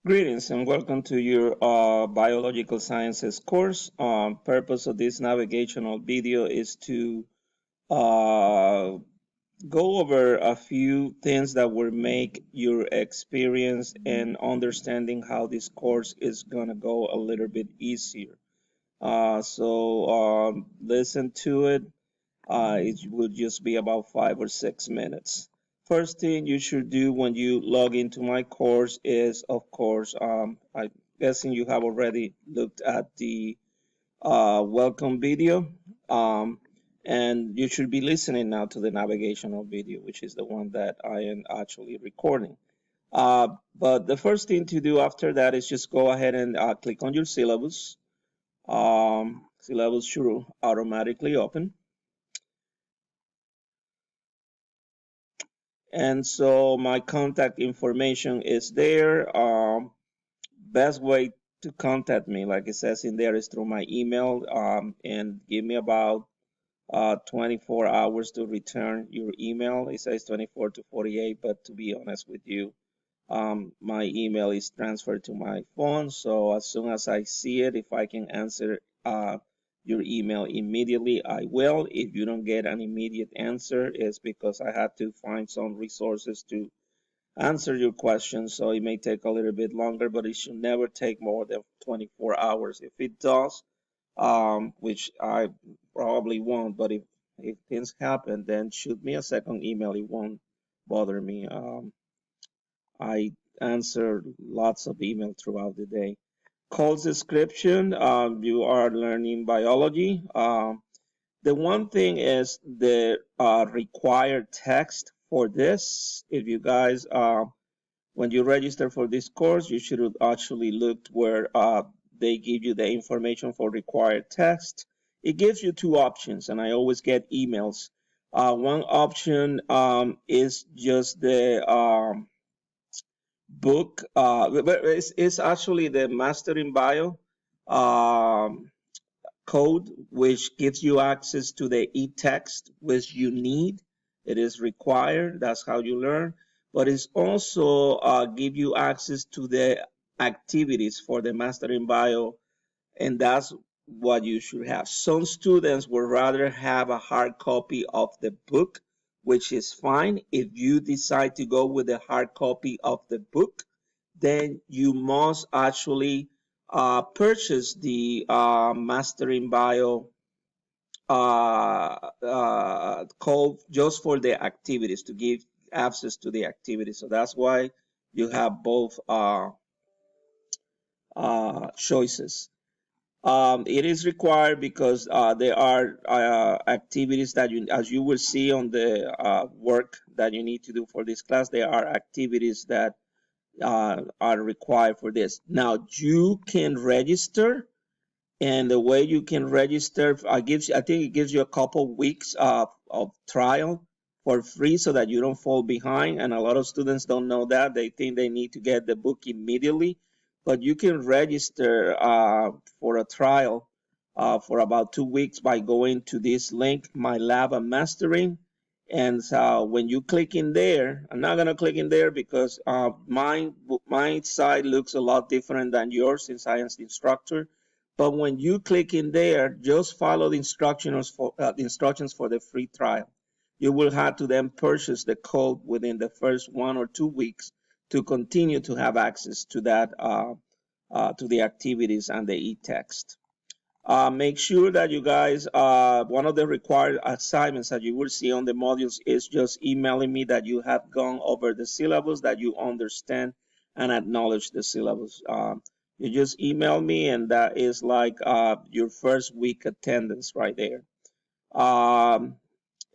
Greetings and welcome to your biological sciences course. Purpose of this navigational video is to uh, go over a few things that will make your experience and understanding how this course is gonna go a little bit easier. So listen to it. It will just be about 5 or 6 minutes. First thing you should do when you log into my course is, of course, I'm guessing you have already looked at the welcome video. Um, and you should be listening now to the navigational video, which is the one that I am actually recording. But the first thing to do after that is just go ahead and click on your syllabus. Syllabus should automatically open. And so my contact information is there. Best way to contact me, like it says in there, is through my email. And give me about 24 hours to return your email. It says 24 to 48, but to be honest with you, my email is transferred to my phone. So as soon as I see it, if I can answer your email immediately, I will. If you don't get an immediate answer, it's because I had to find some resources to answer your questions. So it may take a little bit longer, but it should never take more than 24 hours. If it does, which I probably won't, but if things happen, then shoot me a second email. It won't bother me. I answer lots of email throughout the day. Course description, you are learning biology. The one thing is the required text for this. If you guys, when you register for this course, you should actually look where they give you the information for required text. It gives you two options, and I always get emails. One option is just the book. But it's actually the Mastering Bio code, which gives you access to the e-text, which you need. It is required. That's how you learn. But it's also give you access to the activities for the Mastering Bio, and that's what you should have. Some students would rather have a hard copy of the book, which is fine. If you decide to go with the hard copy of the book, then you must actually purchase the Mastering Bio code just for the activities to give access to the activities. So that's why you have both choices. It is required because there are activities that you, as you will see on the work that you need to do for this class, there are activities that are required for this. Now you can register, and the way you can register, I think it gives you a couple weeks of trial for free so that you don't fall behind. And a lot of students don't know that. They think they need to get the book immediately, but you can register for a trial for about 2 weeks by going to this link, My Lab and Mastering. And when you click in there, I'm not gonna click in there because my side looks a lot different than yours since I am the instructor. But when you click in there, just follow the instructions for the free trial. You will have to then purchase the code within the first 1 or 2 weeks to continue to have access to that to the activities and the e-text. Make sure that you guys, one of the required assignments that you will see on the modules is just emailing me that you have gone over the syllabus, that you understand and acknowledge the syllabus. You just email me, and that is like your first week attendance right there. Um,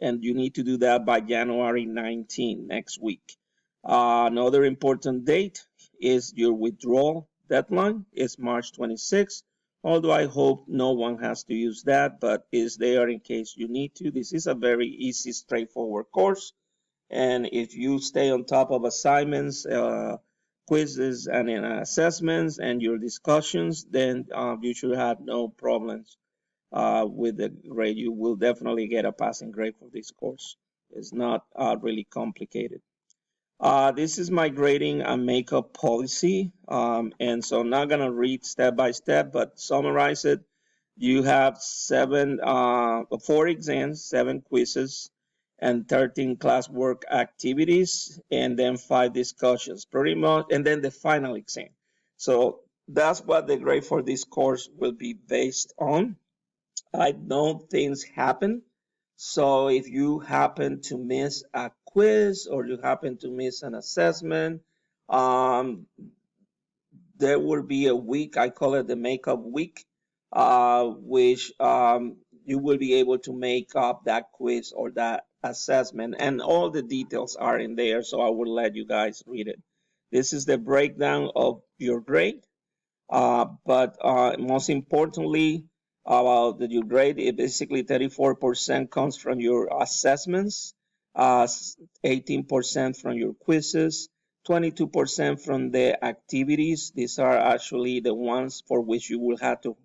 and you need to do that by January 19, next week. Another important date is your withdrawal deadline. It's March 26th. Although I hope no one has to use that, but is there in case you need to. This is a very easy, straightforward course. And if you stay on top of assignments, quizzes, and assessments and your discussions, then you should have no problems with the grade. You will definitely get a passing grade for this course. It's not really complicated. This is my grading and makeup policy. And so I'm not going to read step by step, but summarize it. You have four exams, 7 quizzes, and 13 classwork activities, and then 5 discussions, pretty much, and then the final exam. So that's what the grade for this course will be based on. I know things happen. So if you happen to miss a quiz or you happen to miss an assessment, um, there will be a week, I call it the makeup week, which you will be able to make up that quiz or that assessment. And all the details are in there, so I will let you guys read it. This is the breakdown of your grade. But most importantly, about your grade, it basically 34% comes from your assessments, 18% from your quizzes, 22% from the activities. These are actually the ones for which you will have to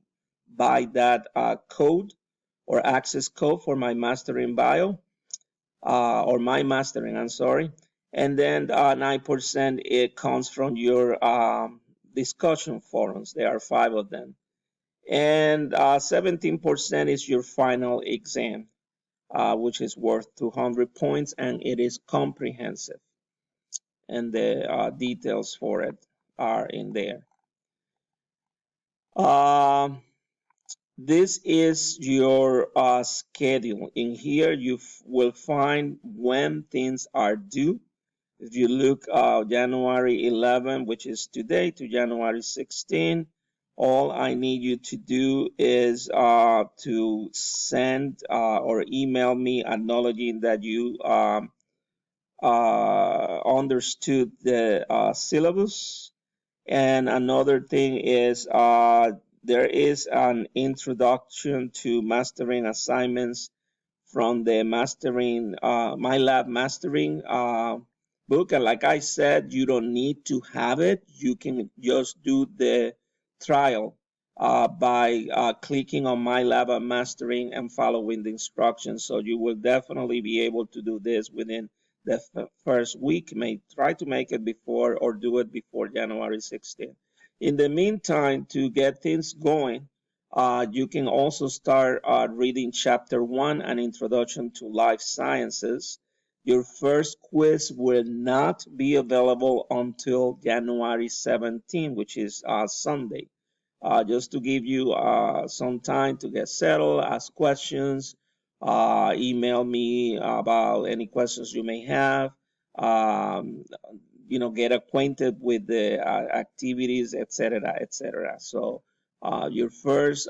buy that code or access code for my mastering bio, or my mastering, I'm sorry. And then 9% it comes from your discussion forums. There are 5 of them. And 17% is your final exam, which is worth 200 points, and it is comprehensive. And the details for it are in there. This is your schedule. In here, you will find when things are due. If you look January 11, which is today, to January 16, all I need you to do is to send or email me acknowledging that you understood the syllabus. And another thing is there is an introduction to mastering assignments from the mastering MyLab mastering book. And like I said, you don't need to have it. You can just do the trial by clicking on MyLab mastering and following the instructions. So you will definitely be able to do this within the first week. May try to make it before or do it before January 16th. In the meantime, to get things going, you can also start reading Chapter 1, An Introduction to Life Sciences. Your first quiz will not be available until January 17, which is Sunday. Just to give you some time to get settled, ask questions, email me about any questions you may have. Um, get acquainted with the activities, etc., etc. So your first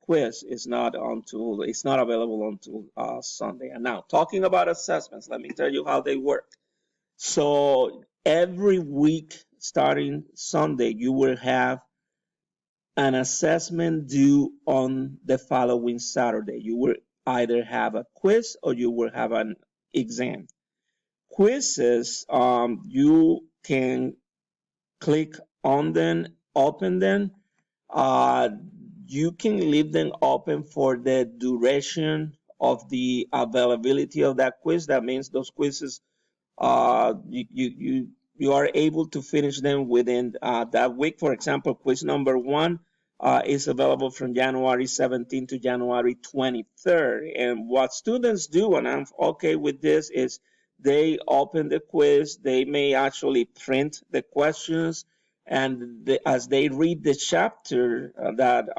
quiz is not it's not available until Sunday. And now, talking about assessments, let me tell you how they work. So every week starting Sunday, you will have an assessment due on the following Saturday. You will either have a quiz or you will have an exam. Quizzes, you can click on them, open them. Uh, you can leave them open for the duration of the availability of that quiz. That means those quizzes, you are able to finish them within that week. For example, quiz number 1 is available from January 17th to January 23rd. And what students do, and I'm okay with this, is they open the quiz, they may actually print the questions, and as they read the chapter that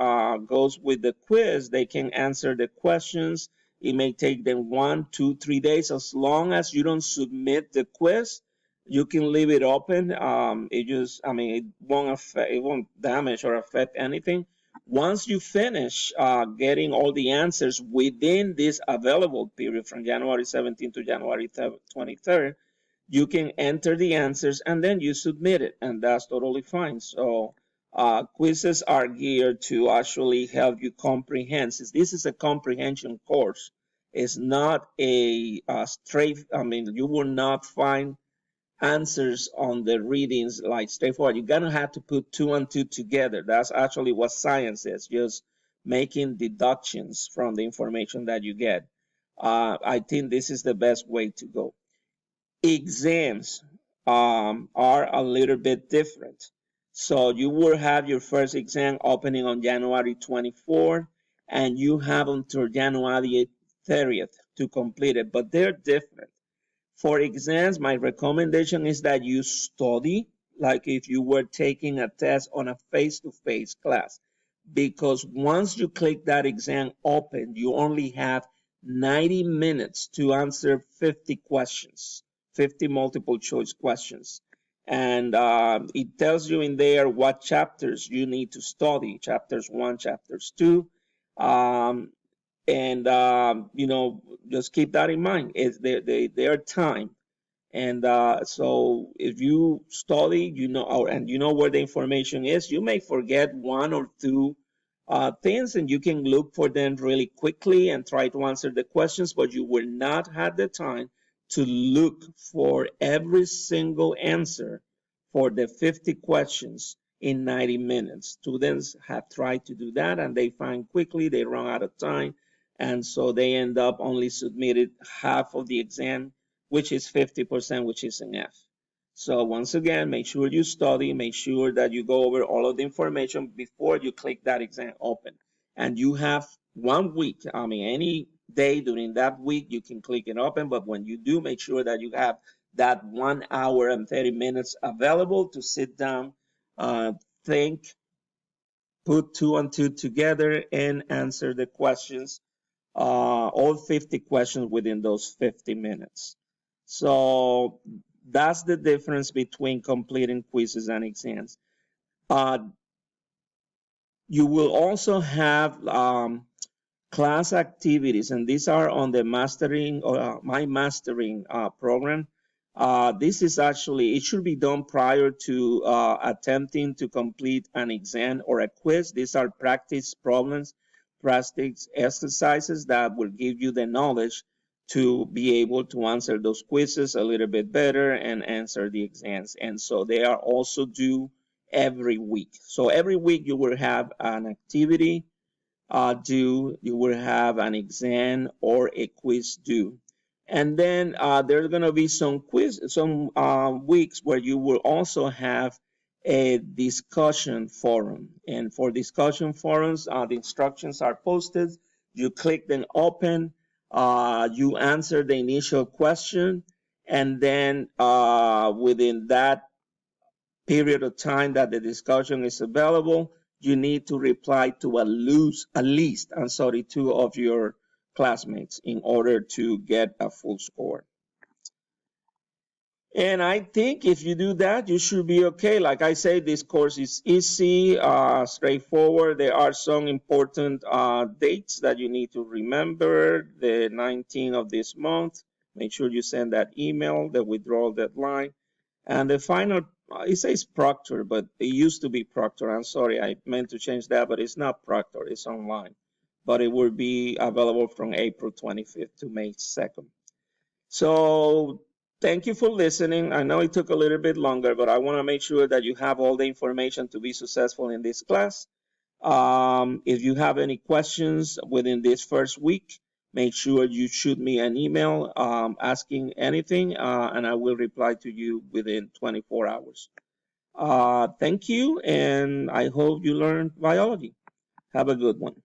goes with the quiz, they can answer the questions. It may take them 1, 2, 3 days. As long as you don't submit the quiz, you can leave it open. It won't affect, it won't damage or affect anything. Once you finish getting all the answers within this available period from January 17th to January 23rd, you can enter the answers and then you submit it, and that's totally fine. So quizzes are geared to actually help you comprehend. Since this is a comprehension course, it's not a straight, you will not find answers on the readings like straightforward. You're gonna have to put 2 and 2 together. That's actually what science is, just making deductions from the information that you get. I think this is the best way to go. Exams. are a little bit different. So you will have your first exam opening on January 24th, and you have until January 30th to complete it, but they're different. For exams, my recommendation is that you study like if you were taking a test on a face-to-face class, because once you click that exam open, you only have 90 minutes to answer 50 questions, 50 multiple choice questions. And it tells you in there what chapters you need to study, chapters 1, chapters 2. Um, and just keep that in mind. It's their time. And so if you study, and you know where the information is, you may forget one or two things, and you can look for them really quickly and try to answer the questions, but you will not have the time to look for every single answer for the 50 questions in 90 minutes. Students have tried to do that, and they find quickly they run out of time, and so they end up only submitted half of the exam, which is 50%, which is an F. So once again, make sure you study, make sure that you go over all of the information before you click that exam open. And you have 1 week, I mean, any day during that week, you can click it open, but when you do, make sure that you have that 1 hour and 30 minutes available to sit down, think, put two and two together, and answer the questions, all 50 questions within those 50 minutes. So that's the difference between completing quizzes and exams. Uh, you will also have class activities, and these are on the mastering or my mastering program. This is actually, it should be done prior to attempting to complete an exam or a quiz. These are practice problems, practice exercises that will give you the knowledge to be able to answer those quizzes a little bit better and answer the exams. And so they are also due every week. So every week you will have an activity due, you will have an exam or a quiz due. And then there's going to be some weeks where you will also have a discussion forum. And for discussion forums, the instructions are posted. You click then open, you answer the initial question, and then within that period of time that the discussion is available, you need to reply to at least, two of your classmates in order to get a full score. And I think if you do that, you should be okay. Like I say, this course is easy, straightforward. There are some important dates that you need to remember. The 19th of this month, make sure you send that email, the withdrawal deadline. And the final, it says Proctor, but it used to be Proctor. I'm sorry, I meant to change that, but it's not Proctor, it's online. But it will be available from April 25th to May 2nd. So thank you for listening. I know it took a little bit longer, but I want to make sure that you have all the information to be successful in this class. If you have any questions within this first week, make sure you shoot me an email asking anything, and I will reply to you within 24 hours. Thank you, and I hope you learned biology. Have a good one.